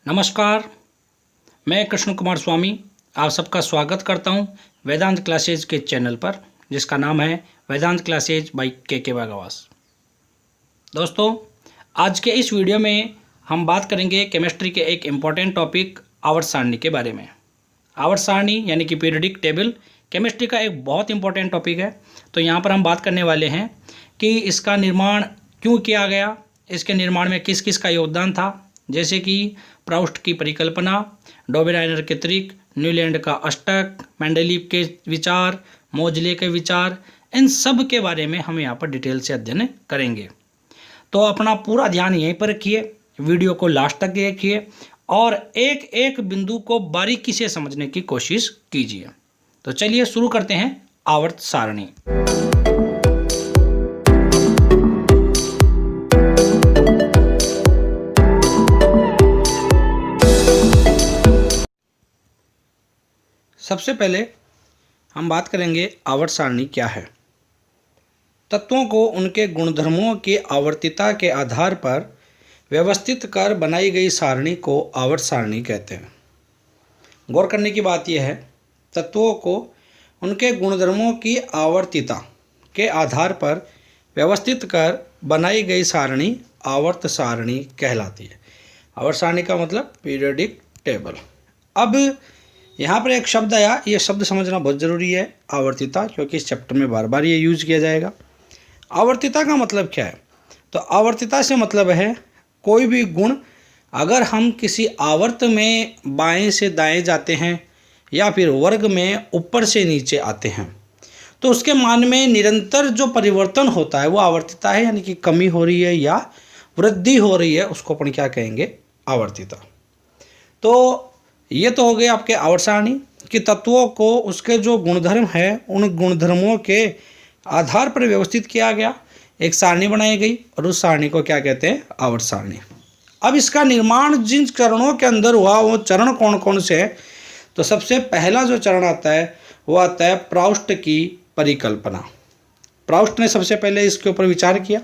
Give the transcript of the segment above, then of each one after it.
नमस्कार, मैं कृष्ण कुमार स्वामी आप सबका स्वागत करता हूं वेदांत क्लासेज के चैनल पर, जिसका नाम है वेदांत क्लासेज बाय के भागवास। दोस्तों, आज के इस वीडियो में हम बात करेंगे केमिस्ट्री के एक इम्पॉर्टेंट टॉपिक आवर्त सारणी के बारे में। आवर्त सारणी यानी कि पीरियोडिक टेबल केमिस्ट्री का एक बहुत इंपॉर्टेंट टॉपिक है। तो यहाँ पर हम बात करने वाले हैं कि इसका निर्माण क्यों किया गया, इसके निर्माण में किस किस का योगदान था, जैसे कि प्राउस्ट की परिकल्पना, डोबेराइनर के त्रिक, न्यूलैंड का अष्टक, मेंडलीव के विचार, मोजले के विचार, इन सब के बारे में हम यहाँ पर डिटेल से अध्ययन करेंगे। तो अपना पूरा ध्यान यहीं पर रखिए, वीडियो को लास्ट तक देखिए और एक एक बिंदु को बारीकी से समझने की कोशिश कीजिए। तो चलिए शुरू करते हैं आवर्त सारणी। सबसे पहले हम बात करेंगे आवर्त सारणी क्या है। तत्वों को उनके गुणधर्मों की आवर्तिता के आधार पर व्यवस्थित कर बनाई गई सारणी को आवर्त सारणी कहते हैं। गौर करने की बात यह है, तत्वों को उनके गुणधर्मों की आवर्तिता के आधार पर व्यवस्थित कर बनाई गई सारणी आवर्त सारणी कहलाती है। आवर्त सारणी का मतलब पीरियोडिक टेबल। अब यहाँ पर एक शब्द आया, ये शब्द समझना बहुत ज़रूरी है, आवर्तिता, क्योंकि इस चैप्टर में बार बार ये यूज किया जाएगा। आवर्तिता का मतलब क्या है? तो आवर्तिता से मतलब है कोई भी गुण अगर हम किसी आवर्त में बाएं से दाएं जाते हैं या फिर वर्ग में ऊपर से नीचे आते हैं तो उसके मान में निरंतर जो परिवर्तन होता है वो आवर्तिता है, यानी कि कमी हो रही है या वृद्धि हो रही है, उसको अपन क्या कहेंगे? आवर्तिता। तो ये तो हो गए आपके आवर्त सारणी कि तत्वों को उसके जो गुणधर्म है उन गुणधर्मों के आधार पर व्यवस्थित किया गया, एक सारणी बनाई गई और उस सारणी को क्या कहते हैं? आवर्त सारणी। अब इसका निर्माण जिन चरणों के अंदर हुआ वो चरण कौन कौन से हैं? तो सबसे पहला जो चरण आता है वो आता है प्राउस्ट की परिकल्पना। प्राउस्ट ने सबसे पहले इसके ऊपर विचार किया।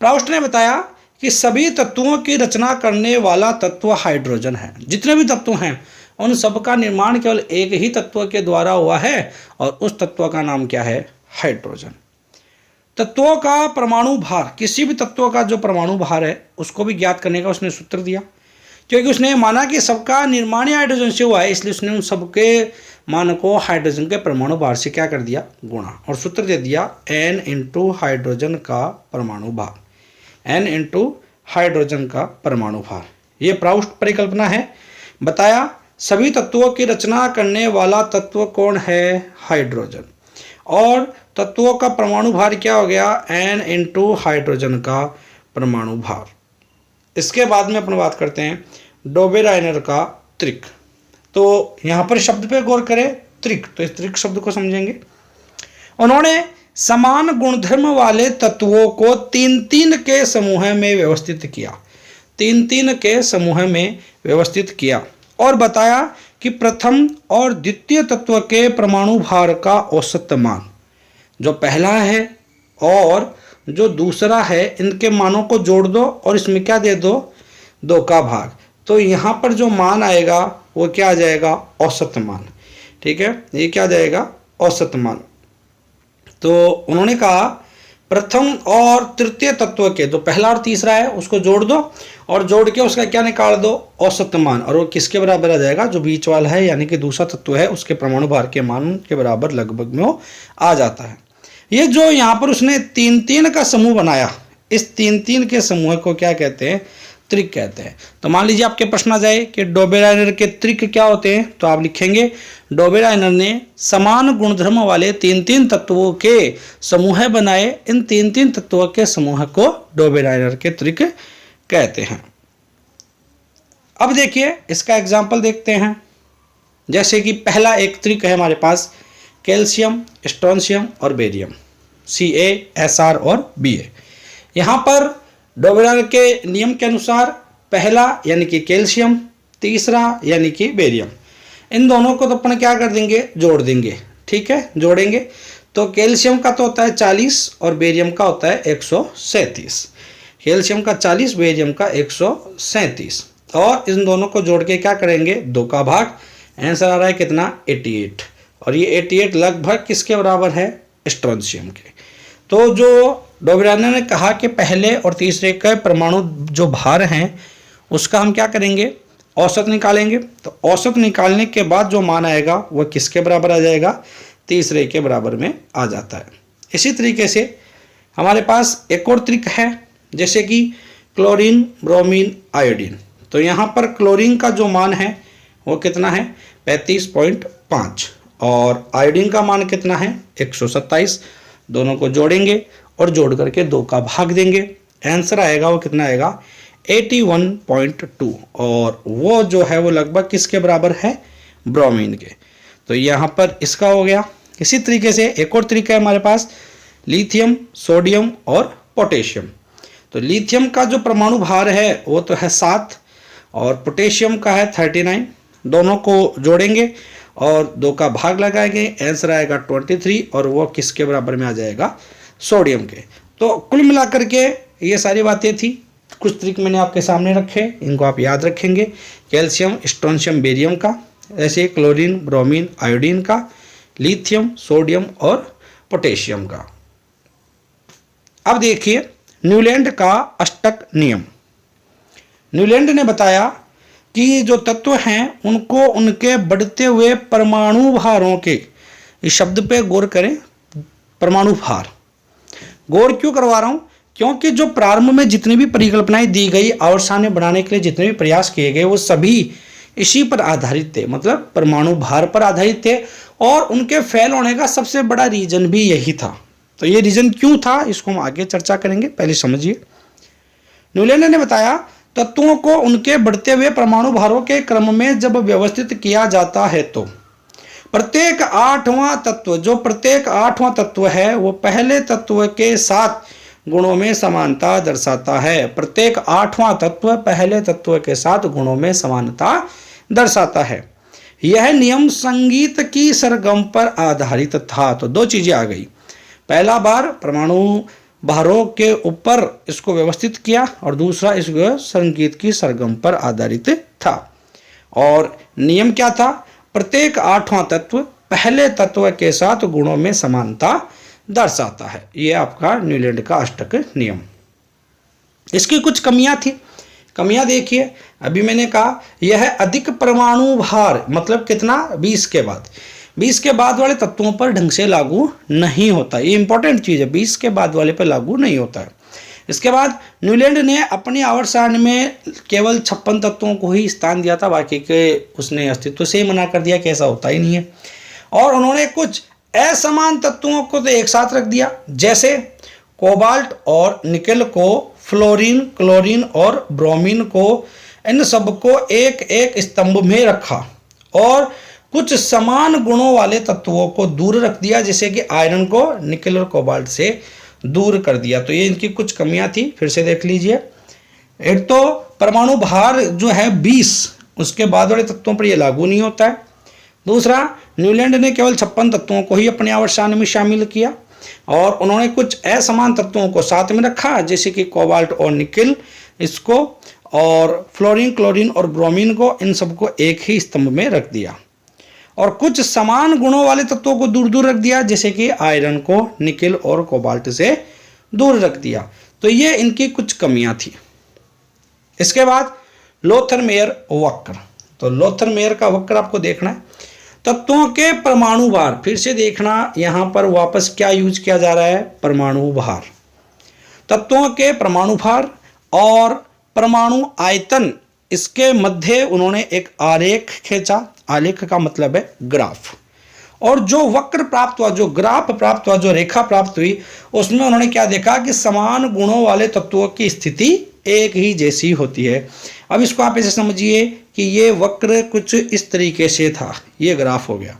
प्राउस्ट ने बताया कि सभी तत्वों की रचना करने वाला तत्व हाइड्रोजन है। जितने भी तत्व हैं उन सब का निर्माण केवल एक ही तत्व के द्वारा हुआ है और उस तत्व का नाम क्या है? हाइड्रोजन। तत्वों का परमाणु भार, किसी भी तत्व का जो परमाणु भार है उसको भी ज्ञात करने का उसने सूत्र दिया, क्योंकि उसने माना कि सबका निर्माण ही हाइड्रोजन से हुआ है, इसलिए उसने उन सबके मान को हाइड्रोजन के परमाणु भार से क्या कर दिया? गुणा, और सूत्र दे दिया n इंटू हाइड्रोजन का परमाणु भार, n इंटू हाइड्रोजन का परमाणु भार। ये प्राउस्ट परिकल्पना है। बताया सभी तत्वों की रचना करने वाला तत्व कौन है? हाइड्रोजन। और तत्वों का परमाणु भार क्या हो गया? n इंटू हाइड्रोजन का परमाणु भार। इसके बाद में अपन बात करते हैं डोबेराइनर का त्रिक। तो यहाँ पर शब्द पे गौर करें, त्रिक, तो इस त्रिक शब्द को समझेंगे। उन्होंने समान गुणधर्म वाले तत्वों को तीन तीन के समूह में व्यवस्थित किया, तीन तीन के समूह में व्यवस्थित किया और बताया कि प्रथम और द्वितीय तत्व के परमाणु भार का औसत मान, जो पहला है और जो दूसरा है, इनके मानों को जोड़ दो और इसमें क्या दे दो? 2 का भाग। तो यहाँ पर जो मान आएगा वो क्या आ जाएगा? औसत मान। ठीक है, ये क्या जाएगा? औसत मान। तो उन्होंने कहा प्रथम और तृतीय तत्व के, जो पहला और तीसरा है, उसको जोड़ दो और जोड़ के उसका क्या निकाल दो? औसत मान। और वो किसके बराबर आ जाएगा? जो बीच वाला है यानी कि दूसरा तत्व है उसके परमाणु भार के मान के बराबर लगभग में वो आ जाता है। ये जो यहाँ पर उसने तीन तीन का समूह बनाया, इस तीन तीन के समूह को क्या कहते हैं? त्रिक कहते हैं। तो मान लीजिए आपके प्रश्न आ जाए कि डोबेराइनर के त्रिक क्या होते हैं, तो आप लिखेंगे डोबेराइनर ने समान गुणधर्म वाले तीन तीन तत्वों के समूह बनाए, इन तीन तीन तत्वों के समूह को डोबेराइनर के त्रिक कहते हैं। अब देखिए इसका एग्जाम्पल देखते हैं। जैसे कि पहला एक त्रिक है हमारे पास, कैल्शियम, स्ट्रोंशियम और बेरियम, CaSr और Ba। यहाँ पर डोबेराइनर के नियम के अनुसार पहला यानी कि कैल्शियम, तीसरा यानी कि बेरियम, इन दोनों को तो अपन क्या कर देंगे? जोड़ देंगे। ठीक है, जोड़ेंगे तो कैल्शियम का तो होता है 40 और बेरियम का होता है 137। कैल्शियम का 40, बेरियम का 137। और इन दोनों को जोड़ के क्या करेंगे, 2 का भाग। आंसर आ रहा है कितना, 88। और ये 88 लगभग किसके बराबर है, स्ट्रोंशियम के। तो जो डोबराना ने कहा कि पहले और तीसरे के परमाणु जो भार हैं उसका हम क्या करेंगे, औसत निकालेंगे। तो औसत निकालने के बाद जो मान आएगा वह किसके बराबर आ जाएगा, तीसरे के बराबर में आ जाता है। इसी तरीके से हमारे पास एक और ट्रिक है, जैसे कि क्लोरीन, ब्रोमीन, आयोडीन। तो यहाँ पर क्लोरीन का जो मान है वो कितना है, 35.5 और आयोडीन का मान कितना है, 127। दोनों को जोड़ेंगे और जोड़ करके 2 का भाग देंगे। आंसर आएगा वो कितना आएगा, 81.2 और वो जो है वो लगभग किसके बराबर है, ब्रोमीन के। तो यहाँ पर इसका हो गया। इसी तरीके से एक और तरीका है हमारे पास, लिथियम, सोडियम और पोटेशियम। तो लिथियम का जो परमाणु भार है वो तो है 7 और पोटेशियम का है 39। दोनों को जोड़ेंगे और 2 का भाग लगाएंगे। आंसर आएगा 23 और वो किसके बराबर में आ जाएगा, सोडियम के। तो कुल मिलाकर के ये सारी बातें थी, कुछ ट्रिक मैंने आपके सामने रखे, इनको आप याद रखेंगे। कैल्शियम, स्ट्रोंशियम, बेरियम का, ऐसे क्लोरीन, ब्रोमीन, आयोडीन का, लिथियम, सोडियम और पोटेशियम का। अब देखिए न्यूलैंड का अष्टक नियम। न्यूलैंड ने बताया कि जो तत्व हैं उनको उनके बढ़ते हुए परमाणु भारों के, इस शब्द पे गौर करें, परमाणु भार। गौर क्यों करवा रहा हूँ, क्योंकि जो प्रारंभ में जितनी भी परिकल्पनाएं दी गई, आवर्त सारणी बनाने के लिए जितने भी प्रयास किए गए, वो सभी इसी पर आधारित थे, मतलब परमाणु भार पर आधारित थे। और उनके फेल होने का सबसे बड़ा रीजन भी यही था। तो ये रीजन क्यों था इसको हम आगे चर्चा करेंगे, पहले समझिए। न्यूलैंड ने बताया तत्वों को उनके बढ़ते हुए परमाणु भारों के क्रम में जब व्यवस्थित किया जाता है तो प्रत्येक 8वां तत्व, जो प्रत्येक 8वां तत्व है वो पहले तत्व के साथ गुणों में समानता दर्शाता है। प्रत्येक 8वां तत्व पहले तत्व के साथ गुणों में समानता दर्शाता है। यह नियम संगीत की सरगम पर आधारित था। तो 2 चीजें आ गई, पहला बार परमाणु भारों के ऊपर इसको व्यवस्थित किया और दूसरा इसको संगीत की सरगम पर आधारित था। और नियम क्या था, प्रत्येक 8वां तत्व पहले तत्व के साथ गुणों में समानता दर्शाता है। यह आपका न्यूलैंड का अष्टक नियम। इसकी कुछ कमियां थी, कमियां देखिए। अभी मैंने कहा यह अधिक परमाणु भार, मतलब कितना, 20 के बाद, 20 के बाद वाले तत्वों पर ढंग से लागू नहीं होता। ये इंपॉर्टेंट चीज है, 20 के बाद वाले पर लागू नहीं होता है। इसके बाद न्यूलैंड ने अपनी आवर्त सारणी में केवल 56 तत्वों को ही स्थान दिया था, बाकी के उसने अस्तित्व से ही मना कर दिया कि ऐसा होता ही नहीं है। और उन्होंने कुछ असमान तत्वों को तो एक साथ रख दिया, जैसे कोबाल्ट और निकेल को, फ्लोरीन, क्लोरीन और ब्रोमीन को, इन सबको एक एक स्तंभ में रखा और कुछ समान गुणों वाले तत्वों को दूर रख दिया, जैसे कि आयरन को निकेल और कोबाल्ट से दूर कर दिया। तो ये इनकी कुछ कमियां थी, फिर से देख लीजिए। एक तो परमाणु भार जो है 20, उसके बाद वाले तत्वों पर यह लागू नहीं होता है। दूसरा, न्यूलैंड ने केवल 56 तत्वों को ही अपनी आवर्त सारणी में शामिल किया और उन्होंने कुछ असमान तत्वों को साथ में रखा, जैसे कि कोबाल्ट और निकेल इसको, और फ्लोरीन, क्लोरीन और ब्रोमीन को, इन सबको एक ही स्तंभ में रख दिया। और कुछ समान गुणों वाले तत्वों को दूर दूर रख दिया, जैसे कि आयरन को निकेल और कोबाल्ट से दूर रख दिया। तो ये इनकी कुछ कमियां थी। इसके बाद लोथरमेयर वक्र। तो लोथरमेयर का वक्र आपको देखना है। तत्वों के परमाणु भार, फिर से देखना यहां पर वापस क्या यूज किया जा रहा है, परमाणु भार। तत्वों के परमाणु भार और परमाणु आयतन, इसके मध्य उन्होंने एक आरेख खींचा। आलेख का मतलब है ग्राफ। और जो वक्र प्राप्त हुआ, जो ग्राफ प्राप्त हुआ, जो रेखा प्राप्त हुई, उसमें उन्होंने क्या देखा कि समान गुणों वाले तत्वों की स्थिति एक ही जैसी होती है। अब इसको आप ऐसे समझिए कि ये वक्र कुछ इस तरीके से था, ये ग्राफ हो गया।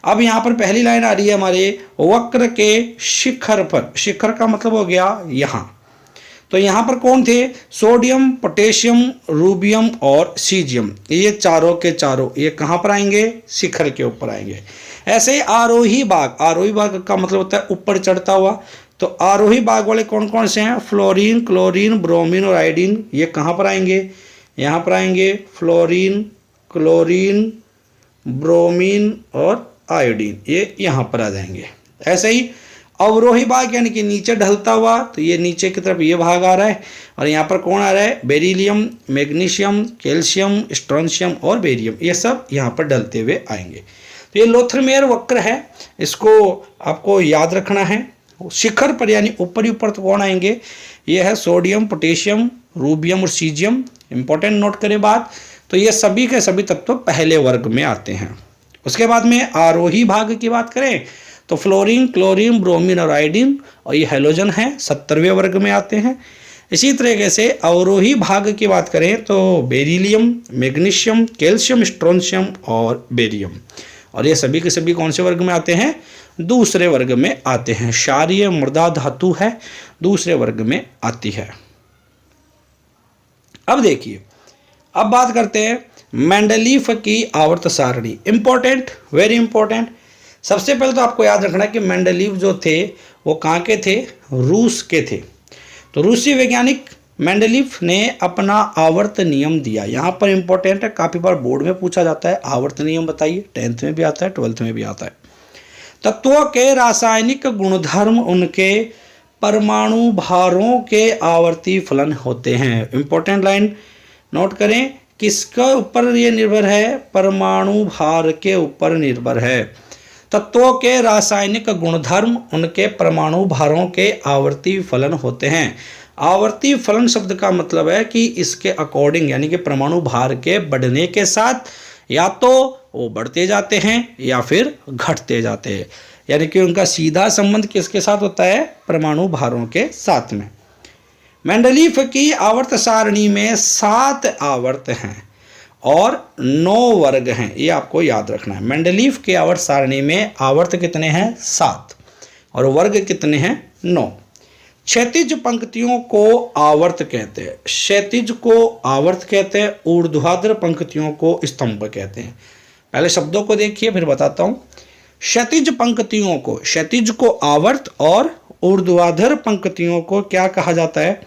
अब यहाँ पर पहली लाइन आ रही है हमारे वक्र के शिखर पर। शिखर का मतलब हो गया यहाँ। तो यहाँ पर कौन थे, सोडियम, पोटेशियम, रूबियम और सीजियम, ये चारों के चारों ये कहाँ पर आएंगे, शिखर के ऊपर आएंगे। ऐसे ही आरोही भाग, आरोही भाग का मतलब होता है ऊपर चढ़ता हुआ। तो आरोही भाग वाले कौन कौन से हैं, फ्लोरीन, क्लोरीन, ब्रोमीन और आयोडीन, ये कहाँ पर आएंगे, यहाँ पर आएंगे फ्लोरीन, क्लोरीन, ब्रोमीन और आयोडीन, ये यहाँ पर आ जाएंगे। ऐसे ही अवरोही भाग यानी कि नीचे ढलता हुआ, तो ये नीचे की तरफ ये भाग आ रहा है, और यहाँ पर कौन आ रहा है, बेरिलियम, मैग्नीशियम, कैल्शियम, स्ट्रोंशियम और बेरियम, ये सब यहाँ पर ढलते हुए आएंगे। तो ये लोथरमेयर वक्र है, इसको आपको याद रखना है। शिखर पर यानी ऊपरी ऊपर तो कौन आएंगे, ये है सोडियम, पोटेशियम, रूबियम और सीजियम। इंपॉर्टेंट नोट करें बात, तो ये सभी के सभी तत्व पहले वर्ग में आते हैं। उसके बाद में आरोही भाग की बात करें तो फ्लोरीन, क्लोरीन, ब्रोमीन और आयोडीन, और ये हैलोजन है, 70वें वर्ग में आते हैं। इसी तरीके से अवरोही भाग की बात करें तो बेरिलियम, मैग्नीशियम, कैल्शियम, स्ट्रोंशियम और बेरियम, और ये सभी के सभी कौन से वर्ग में आते हैं, दूसरे वर्ग में आते हैं। क्षारीय मृदा धातु है, दूसरे वर्ग में आती है। अब देखिए, अब बात करते हैं मेंडलीफ की आवर्त सारणी। Important, very important. सबसे पहले तो आपको याद रखना है कि मेंडलीफ जो थे वो कहाँ के थे, रूस के थे। तो रूसी वैज्ञानिक मेंडलीफ ने अपना आवर्त नियम दिया। यहाँ पर इंपॉर्टेंट है, काफ़ी बार बोर्ड में पूछा जाता है, आवर्त नियम बताइए। 10th में भी आता है, 12th में भी आता है। तत्वों के रासायनिक गुणधर्म उनके परमाणु भारों के आवर्ती फलन होते हैं। इंपॉर्टेंट लाइन नोट करें, किसके ऊपर ये निर्भर है, परमाणु भार के ऊपर निर्भर है। तत्वों के रासायनिक गुणधर्म उनके परमाणु भारों के आवर्ती फलन होते हैं। आवर्ती फलन शब्द का मतलब है कि इसके अकॉर्डिंग, यानी कि परमाणु भार के बढ़ने के साथ या तो वो बढ़ते जाते हैं या फिर घटते जाते हैं, यानी कि उनका सीधा संबंध किसके साथ होता है, परमाणु भारों के साथ में। मेंडलीफ की आवर्त सारणी में 7 आवर्त हैं और 9 वर्ग हैं, ये आपको याद रखना है। मेंडलीफ के आवर्त सारणी में आवर्त कितने हैं, 7, और वर्ग कितने हैं, 9। क्षैतिज पंक्तियों को आवर्त कहते हैं, क्षैतिज को आवर्त कहते हैं, ऊर्ध्वाधर पंक्तियों को स्तंभ कहते हैं। पहले शब्दों को देखिए फिर बताता हूँ। क्षैतिज पंक्तियों को, क्षैतिज को आवर्त और ऊर्ध्वाधर पंक्तियों को क्या कहा जाता है,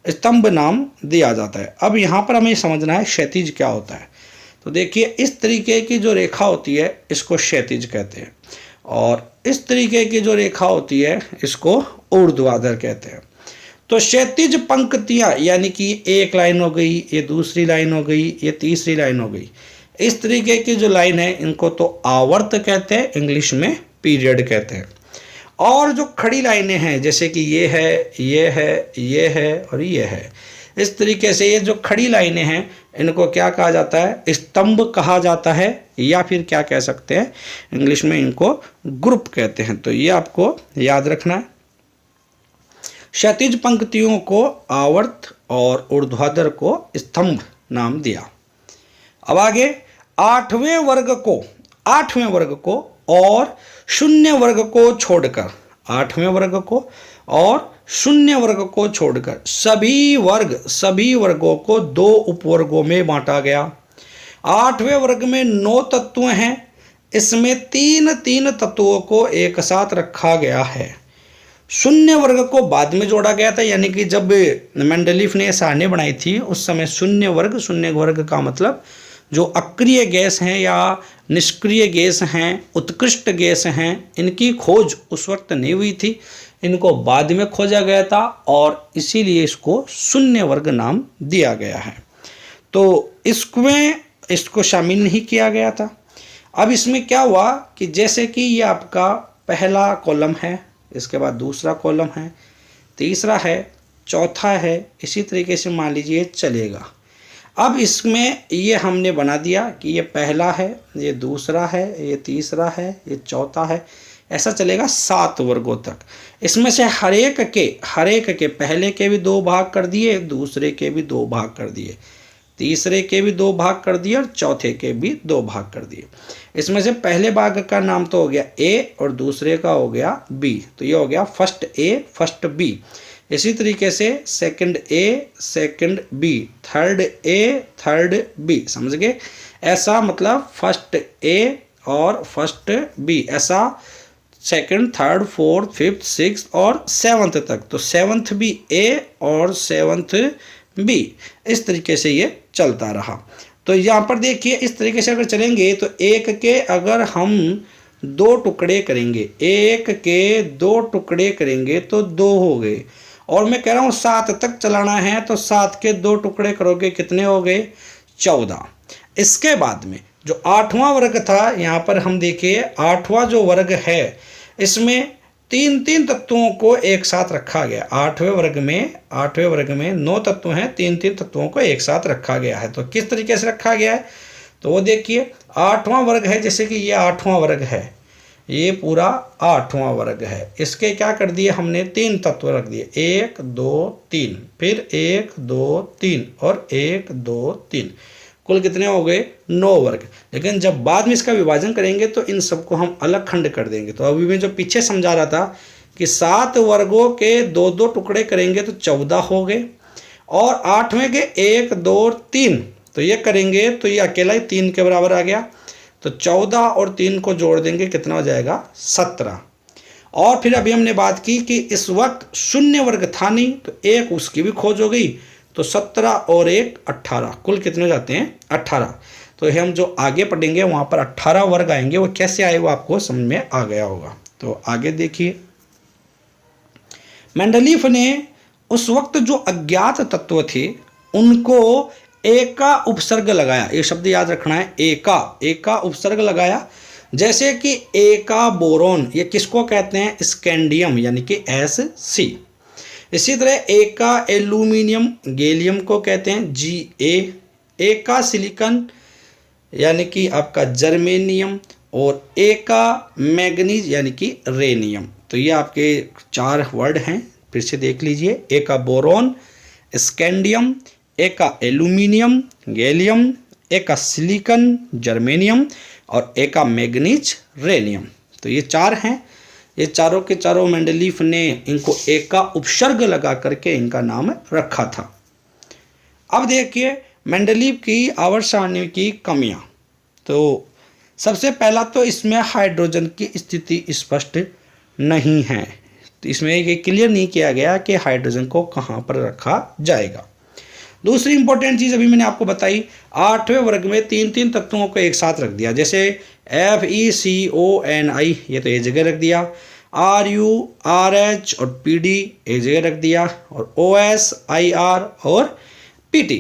स्तंभ नाम दिया जाता है। अब यहाँ पर हमें समझना है क्षैतिज क्या होता है। तो देखिए, इस तरीके की जो रेखा होती है इसको क्षैतिज कहते हैं, और इस तरीके की जो रेखा होती है इसको ऊर्ध्वाधर कहते हैं। तो क्षैतिज पंक्तियाँ यानी कि एक लाइन हो गई, ये दूसरी लाइन हो गई, ये तीसरी लाइन हो गई, इस तरीके की जो लाइन है इनको तो आवर्त कहते हैं, इंग्लिश में पीरियड कहते हैं। और जो खड़ी लाइनें हैं जैसे कि ये है, ये है, ये है और ये है, इस तरीके से ये जो खड़ी लाइनें हैं इनको क्या कहा जाता है, स्तंभ कहा जाता है, या फिर क्या कह सकते हैं, इंग्लिश में इनको ग्रुप कहते हैं। तो ये आपको याद रखना है। क्षैतिज पंक्तियों को आवर्त और ऊर्ध्वाधर को स्तंभ नाम दिया। अब आगे 8वें वर्ग को और 0 वर्ग को छोड़कर, 8वें वर्ग को और 0 वर्ग को छोड़कर सभी वर्गों को 2 उपवर्गों में बांटा गया। 8वें वर्ग में 9 तत्व हैं, इसमें 3 तत्वों को एक साथ रखा गया है। 0 वर्ग को बाद में जोड़ा गया था, यानी कि जब मेंडलीफ ने सारणी बनाई थी उस समय 0 वर्ग का मतलब जो अक्रिय गैस हैं या निष्क्रिय गैस हैं, उत्कृष्ट गैस हैं, इनकी खोज उस वक्त नहीं हुई थी, इनको बाद में खोजा गया था और इसीलिए इसको 0 वर्ग नाम दिया गया है। तो इसको शामिल नहीं किया गया था। अब इसमें क्या हुआ कि जैसे कि ये आपका पहला कॉलम है, इसके बाद दूसरा कॉलम है, तीसरा है, चौथा है, इसी तरीके से मान लीजिए चलेगा। अब इसमें ये हमने बना दिया कि ये पहला है, ये दूसरा है, ये तीसरा है, ये चौथा है, ऐसा चलेगा 7 वर्गों तक। इसमें से हर एक के पहले के भी 2 भाग कर दिए, दूसरे के भी 2 भाग कर दिए, तीसरे के भी 2 भाग कर दिए और चौथे के भी 2 भाग कर दिए। इसमें से पहले भाग का नाम तो हो गया ए और दूसरे का हो गया बी, तो ये हो गया फर्स्ट ए फर्स्ट बी। इसी तरीके से second A second B, third A third B, समझ गए। ऐसा मतलब फर्स्ट ए और फर्स्ट बी, ऐसा second third fourth fifth six और 7th तक। तो 7th भी ए और 7th बी, इस तरीके से ये चलता रहा। तो यहाँ पर देखिए इस तरीके से अगर चलेंगे तो एक के अगर हम 2 टुकड़े करेंगे, एक के 2 टुकड़े करेंगे तो 2 हो गए, और मैं कह रहा हूँ 7 तक चलाना है तो 7 के 2 टुकड़े करोगे कितने हो गए, 14। इसके बाद में जो 8वां वर्ग था, यहाँ पर हम देखिए 8वां जो वर्ग है इसमें 3 तत्वों को एक साथ रखा गया। 8वें वर्ग में 9 तत्व हैं, 3 तत्वों को एक साथ रखा गया है। तो किस तरीके से रखा गया है, तो वो देखिए 8वां वर्ग है, जैसे कि ये 8वां वर्ग है, ये पूरा 8वां वर्ग है, इसके क्या कर दिए हमने 3 तत्व रख दिए, 1 2 3, फिर 1 2 3 और 1 2 3, कुल कितने हो गए 9 वर्ग। लेकिन जब बाद में इसका विभाजन करेंगे तो इन सबको हम अलग खंड कर देंगे। तो अभी मैं जो पीछे समझा रहा था कि 7 वर्गों के 2 टुकड़े करेंगे तो 14 हो गए, और 8वें के 1 2 3 तो ये करेंगे तो ये अकेला ही 3 के बराबर आ गया, तो 14 और 3 को जोड़ देंगे कितना हो जाएगा 17। और फिर अभी हमने बात की कि इस वक्त शून्य वर्ग था नहीं, तो एक उसकी भी खोज हो गई, तो 17 और 1 18, कुल कितने हो जाते हैं 18। तो हम जो आगे पढ़ेंगे वहाँ पर 18 वर्ग आएंगे, वो कैसे आए वो आपको समझ में आ गया होगा। तो आगे देखिए, मेंडलीफ ने उस वक्त जो अज्ञात तत्व थे उनको एका उपसर्ग लगाया, ये शब्द याद रखना है, एका उपसर्ग लगाया। जैसे कि एका बोरोन, ये किसको कहते हैं, स्कैंडियम यानी कि Sc। इसी तरह एका एल्यूमिनियम गैलियम को कहते हैं Ga, एका सिलिकॉन यानी कि आपका जर्मेनियम, और एका मैग्नीज यानी कि रेनियम। तो ये आपके 4 वर्ड हैं, फिर से देख लीजिए, एका बोरोन, स्कैंडियम, एका एल्यूमिनियम गैलियम, एका सिलिकॉन जर्मेनियम और एका मैग्नीज रेनियम। तो ये 4 हैं, ये चारों के चारों मेंडलीफ ने इनको एका उपसर्ग लगा करके इनका नाम रखा था। अब देखिए मेंडलीफ की आवर्त सारणी की कमियां। तो सबसे पहला तो इसमें हाइड्रोजन की स्थिति स्पष्ट नहीं है, तो इसमें ये क्लियर नहीं किया गया कि हाइड्रोजन को कहाँ पर रखा जाएगा। दूसरी इंपॉर्टेंट चीज़ अभी मैंने आपको बताई, 8वें वर्ग में 3 तत्वों को एक साथ रख दिया, जैसे FeCONI ये तो एक जगह रख दिया, Ru RH और PD एक जगह रख दिया, और OS IR और PT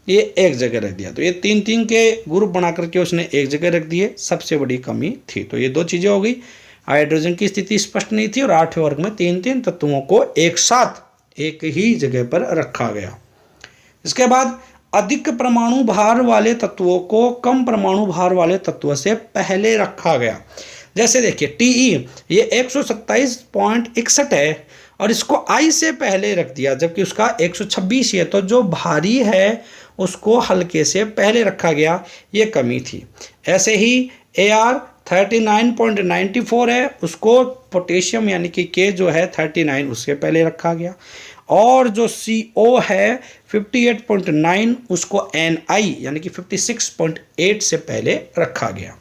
ये एक जगह रख दिया। तो ये 3 के ग्रुप बना करके उसने एक जगह रख दिए, सबसे बड़ी कमी थी। तो ये 2 चीज़ें हो गई, हाइड्रोजन की स्थिति स्पष्ट नहीं थी और 8वें वर्ग में 3 तत्वों को एक साथ एक ही जगह पर रखा गया। इसके बाद अधिक परमाणु भार वाले तत्वों को कम परमाणु भार वाले तत्वों से पहले रखा गया। जैसे देखिए Te ये 127.61 है और इसको I से पहले रख दिया, जबकि उसका 126 है, तो जो भारी है उसको हल्के से पहले रखा गया, ये कमी थी। ऐसे ही Ar 39.94 है, उसको पोटेशियम यानी कि K जो है 39 उसके पहले रखा गया, और जो CO है 58.9 उसको Ni यानी कि 56.8 से पहले रखा गया।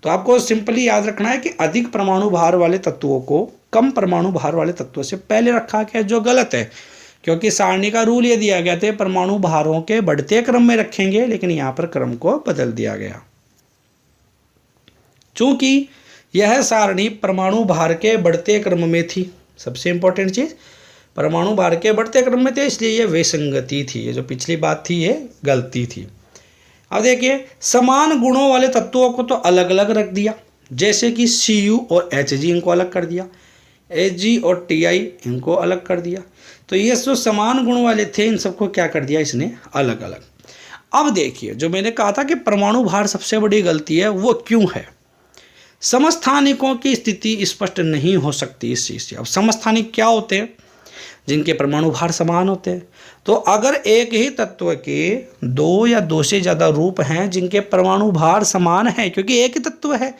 तो आपको सिंपली याद रखना है कि अधिक परमाणु भार वाले तत्वों को कम परमाणु भार वाले तत्वों से पहले रखा गया, जो गलत है, क्योंकि सारणी का रूल ये दिया गया था परमाणु भारों के बढ़ते क्रम में रखेंगे, लेकिन यहाँ पर क्रम को बदल दिया गया। चूंकि यह सारणी परमाणु भार के बढ़ते क्रम में थी, सबसे इंपॉर्टेंट चीज़ परमाणु भार के बढ़ते क्रम में थे, इसलिए ये विसंगति थी, ये जो पिछली बात थी ये गलती थी। अब देखिए समान गुणों वाले तत्वों को तो अलग अलग रख दिया, जैसे कि Cu और Hg इनको अलग कर दिया, Hg और Ti इनको अलग कर दिया। तो ये जो समान गुण वाले थे इन सबको क्या कर दिया इसने अलग अलग। अब देखिए जो मैंने कहा था कि परमाणु भार सबसे बड़ी गलती है, वो क्यों है, समस्थानिकों की स्थिति स्पष्ट नहीं हो सकती इस चीज़ से। अब समस्थानिक क्या होते हैं, जिनके परमाणु भार समान होते हैं। तो अगर एक ही तत्व के 2 या 2 से ज़्यादा रूप हैं जिनके परमाणु भार समान है, क्योंकि एक ही तत्व है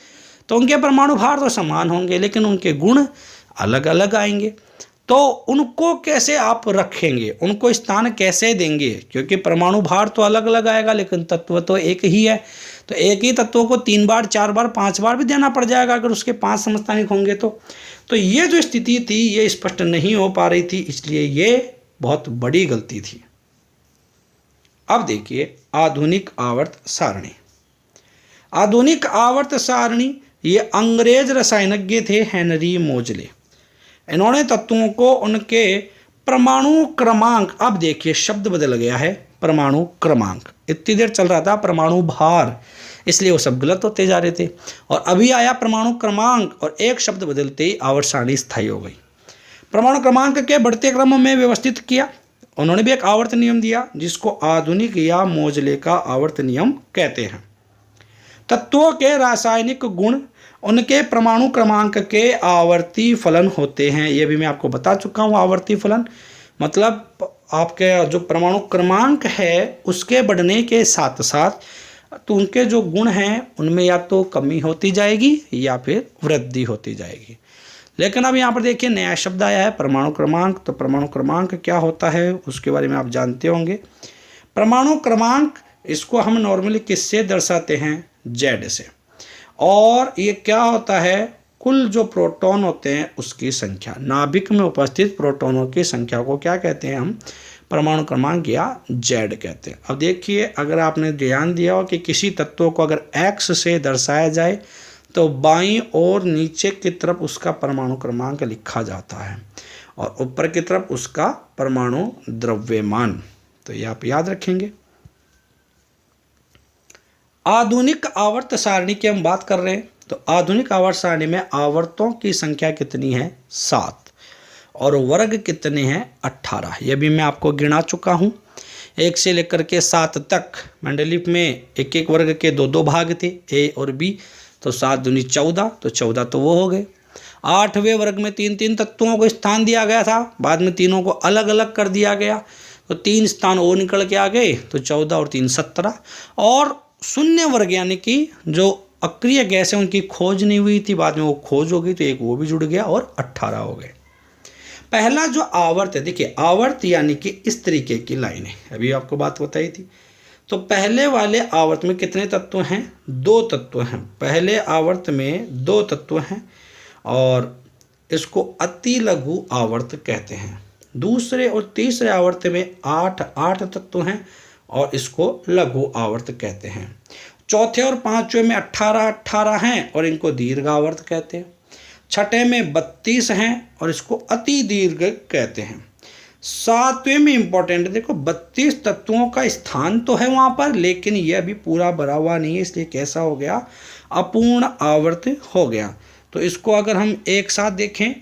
तो उनके परमाणु भार तो समान होंगे, लेकिन उनके गुण अलग अलग आएंगे। तो उनको कैसे आप रखेंगे, उनको स्थान कैसे देंगे, क्योंकि परमाणु भार तो अलग अलग आएगा लेकिन तत्व तो एक ही है। तो एक ही तत्व को 3 बार 4 बार 5 बार भी देना पड़ जाएगा अगर उसके 5 समस्थानिक होंगे तो ये जो स्थिति थी ये स्पष्ट नहीं हो पा रही थी, इसलिए ये बहुत बड़ी गलती थी। अब देखिए आधुनिक आवर्त सारणी। आधुनिक आवर्त सारणी ये अंग्रेज रसायनज्ञ थे हेनरी मोजले। इन्होंने तत्वों को उनके परमाणु क्रमांक, अब देखिए शब्द बदल गया है, परमाणु क्रमांक। इतनी देर चल रहा था परमाणु भार, इसलिए वो सब गलत होते जा रहे थे, और अभी आया परमाणु क्रमांक और एक शब्द बदलते ही आवर्त सारणी स्थायी हो गई। परमाणु क्रमांक के बढ़ते क्रम में व्यवस्थित किया। उन्होंने भी एक आवर्त नियम दिया जिसको आधुनिक या मोजले का आवर्त नियम कहते हैं। तत्वों के रासायनिक गुण उनके परमाणु क्रमांक के आवर्ती फलन होते हैं। ये भी मैं आपको बता चुका हूँ। आवर्ती फलन मतलब आपके जो परमाणु क्रमांक है उसके बढ़ने के साथ साथ तो उनके जो गुण हैं उनमें या तो कमी होती जाएगी या फिर वृद्धि होती जाएगी। लेकिन अब यहाँ पर देखिए नया शब्द आया है परमाणु क्रमांक। तो परमाणु क्रमांक क्या होता है उसके बारे में आप जानते होंगे। परमाणु क्रमांक इसको हम नॉर्मली किससे दर्शाते हैं? जेड से। और ये क्या होता है? कुल जो प्रोटॉन होते हैं उसकी संख्या, नाभिक में उपस्थित प्रोटॉनों की संख्या को क्या कहते हैं हम? परमाणु क्रमांक या जेड कहते हैं। अब देखिए अगर आपने ध्यान दिया हो कि किसी तत्व को अगर एक्स से दर्शाया जाए तो बाईं और नीचे की तरफ उसका परमाणु क्रमांक लिखा जाता है और ऊपर की तरफ उसका परमाणु द्रव्यमान। तो ये आप याद रखेंगे। आधुनिक आवर्त सारणी की हम बात कर रहे हैं। तो आधुनिक आवर्त सारणी में आवर्तों की संख्या कितनी है? 7 और वर्ग कितने हैं? 18। यह भी मैं आपको गिना चुका हूँ। 1 से लेकर के 7 तक मंडलीप में एक एक वर्ग के 2-2 भाग थे, ए और बी। तो 7 दूनी 14, तो 14 तो वो हो गए। 8वें वर्ग में 3-3 तत्वों को स्थान दिया गया था, बाद में तीनों को अलग अलग कर दिया गया तो 3 स्थान और निकल के आ गए, तो 14 और 3 17। और शून्य वर्ग यानी कि जो अक्रिय गैस है उनकी खोज नहीं हुई थी, बाद में वो खोज हो गई तो एक वो भी जुड़ गया और 18 हो गए। पहला जो आवर्त है, देखिए आवर्त यानी कि इस तरीके की लाइनें, अभी आपको बात बताई थी। तो पहले वाले आवर्त में कितने तत्व हैं? 2 तत्व हैं। पहले आवर्त में 2 तत्व हैं और इसको अति लघु आवर्त कहते हैं। दूसरे और तीसरे आवर्त में 8 तत्व हैं और इसको लघु आवर्त कहते हैं। चौथे और पांचवें में 18 हैं और इनको दीर्घ आवर्त कहते हैं। छठे में 32 हैं और इसको अति दीर्घ कहते हैं। 7वें में इंपॉर्टेंट, देखो 32 तत्वों का स्थान तो है वहाँ पर, लेकिन यह भी पूरा भरा हुआ नहीं है, इसलिए कैसा हो गया? अपूर्ण आवर्त हो गया। तो इसको अगर हम एक साथ देखें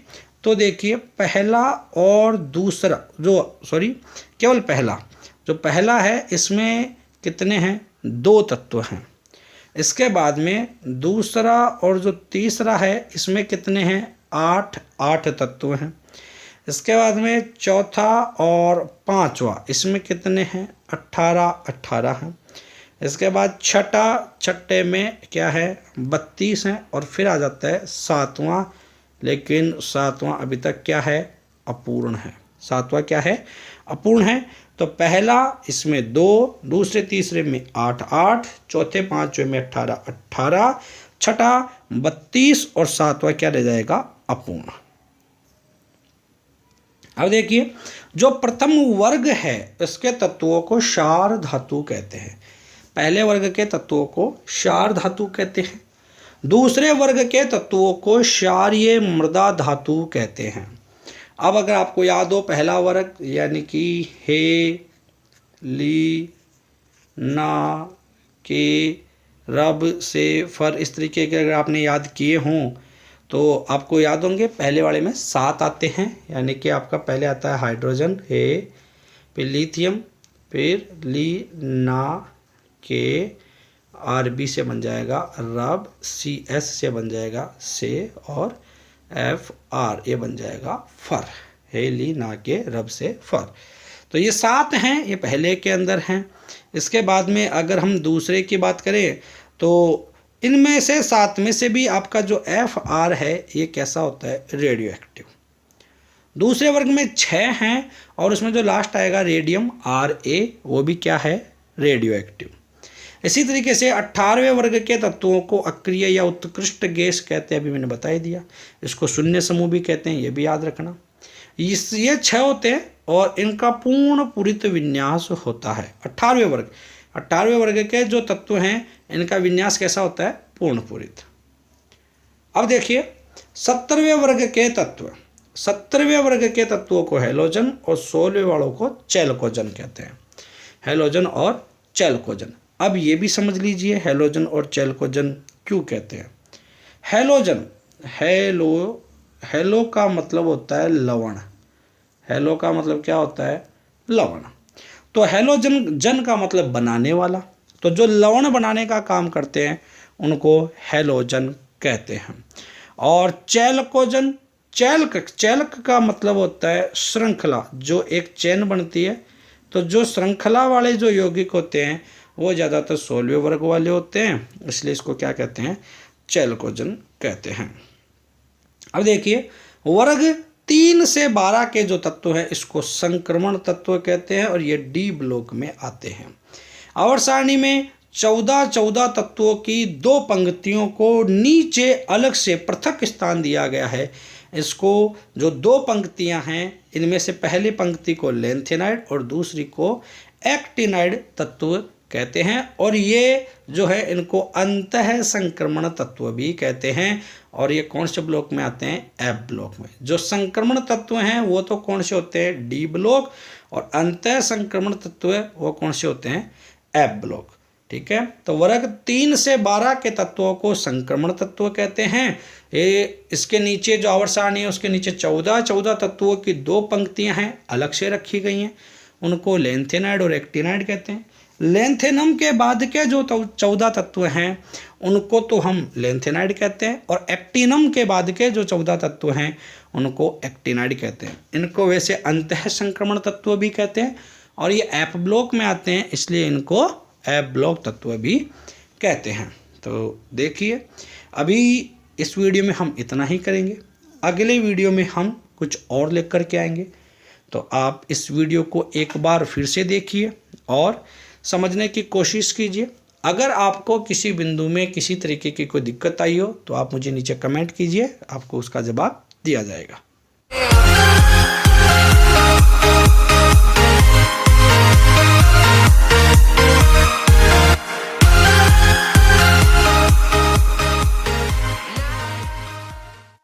तो देखिए पहला और दूसरा केवल पहला जो पहला है इसमें कितने हैं? 2 तत्व हैं। इसके बाद में दूसरा और जो तीसरा है इसमें कितने हैं? 8 तत्व हैं। इसके बाद में चौथा और पांचवा इसमें कितने हैं? 18 हैं। इसके बाद छठे में क्या है? 32 हैं और फिर आ जाता है 7वां, लेकिन 7वां अभी तक क्या है? अपूर्ण है। 7वां क्या है? अपूर्ण है। तो पहला इसमें 2, दूसरे तीसरे में 8, चौथे पांचवें में 18, छठा 32 और 7वां क्या रह जाएगा? अपूर्ण। अब देखिए जो प्रथम वर्ग है इसके तत्वों को क्षार धातु कहते हैं। पहले वर्ग के तत्वों को क्षार धातु कहते हैं। दूसरे वर्ग के तत्वों को क्षारीय मृदा धातु कहते हैं। अब अगर आपको याद हो पहला वर्ग यानी कि हे, ली, ना, के, रब, से, फर, इस तरीके के अगर आपने याद किए हों तो आपको याद होंगे पहले वाले में 7 आते हैं, यानी कि आपका पहले आता है हाइड्रोजन हे, फिर लिथियम, फिर ली, ना, के, आर-बी से बन जाएगा रब, सी-एस से बन जाएगा से और एफ-आर ये बन जाएगा फर। हे, ली, ना, के, रब से फर। तो ये 7 हैं, ये पहले के अंदर हैं। इसके बाद में अगर हम दूसरे की बात करें तो इनमें से 7 में से भी आपका जो एफ-आर है ये कैसा होता है? Radio active. दूसरे वर्ग में 6 हैं और उसमें जो लास्ट आएगा रेडियम आर-ए वो भी क्या है? Radio active. इसी तरीके से 18वें वर्ग के तत्वों को अक्रिय या उत्कृष्ट गैस कहते हैं, अभी मैंने बता ही दिया। इसको शून्य समूह भी कहते हैं, ये भी याद रखना। ये 6 होते हैं और इनका पूर्ण पूरित विन्यास होता है। 18वें वर्ग के जो तत्व हैं इनका विन्यास कैसा होता है? पूर्ण पूरित। अब देखिए 17वें वर्ग के तत्व, 17वें वर्ग के तत्वों को हैलोजन और 16वें वालों को चैल्कोजन कहते हैं। हैलोजन और चैल्कोजन। अब ये भी समझ लीजिए हैलोजन और चैल्कोजन क्यों कहते हैं। हैलोजन, हैलो का मतलब होता है लवण। हैलो का मतलब क्या होता है? लवण। तो हैलोजन, जन का मतलब बनाने वाला, तो जो लवण बनाने का काम करते हैं उनको हैलोजन कहते हैं। और चैल्कोजन, चैल्क का मतलब होता है श्रृंखला, जो एक चेन बनती है। तो जो श्रृंखला वाले जो यौगिक होते हैं वो ज़्यादातर 16वें वर्ग वाले होते हैं, इसलिए इसको क्या कहते हैं? चैल्कोजन कहते हैं। अब देखिए वर्ग 3 से 12 के जो तत्व हैं इसको संक्रमण तत्व कहते हैं और ये डी ब्लॉक में आते हैं। आवर्त सारणी में 14 तत्वों की 2 पंक्तियों को नीचे अलग से पृथक स्थान दिया गया है। इसको जो 2 पंक्तियां हैं इनमें से पहली पंक्ति को लेंथेनाइड और दूसरी को एक्टिनाइड तत्व कहते हैं और ये जो है इनको अंतः संक्रमण तत्व भी कहते हैं। और ये कौन से ब्लॉक में आते हैं? एफ ब्लॉक में। जो संक्रमण तत्व हैं वो तो कौन से होते हैं? D block. और अंतः संक्रमण तत्व वो कौन से होते हैं? F block. ठीक है, तो वर्ग 3 से 12 के तत्वों को संक्रमण तत्व कहते हैं। ये इसके नीचे जो आवर्त सारणी है उसके नीचे 14 तत्वों की 2 पंक्तियां हैं अलग से रखी गई हैं, उनको लेंथेनाइड और एक्टिनाइड कहते हैं। लेंथेनम के बाद के जो 14 तत्व हैं उनको तो हम लेंथेनाइड कहते हैं और एक्टिनम के बाद के जो 14 तत्व हैं उनको एक्टिनाइड कहते हैं। इनको वैसे अंतः संक्रमण तत्व भी कहते हैं और ये एफ ब्लॉक में आते हैं, इसलिए इनको एफ ब्लॉक तत्व भी कहते हैं। तो देखिए अभी इस वीडियो में हम इतना ही करेंगे, अगले वीडियो में हम कुछ और लेकर के आएंगे। तो आप इस वीडियो को एक बार फिर से देखिए और समझने की कोशिश कीजिए। अगर आपको किसी बिंदु में किसी तरीके की कोई दिक्कत आई हो तो आप मुझे नीचे कमेंट कीजिए, आपको उसका जवाब दिया जाएगा।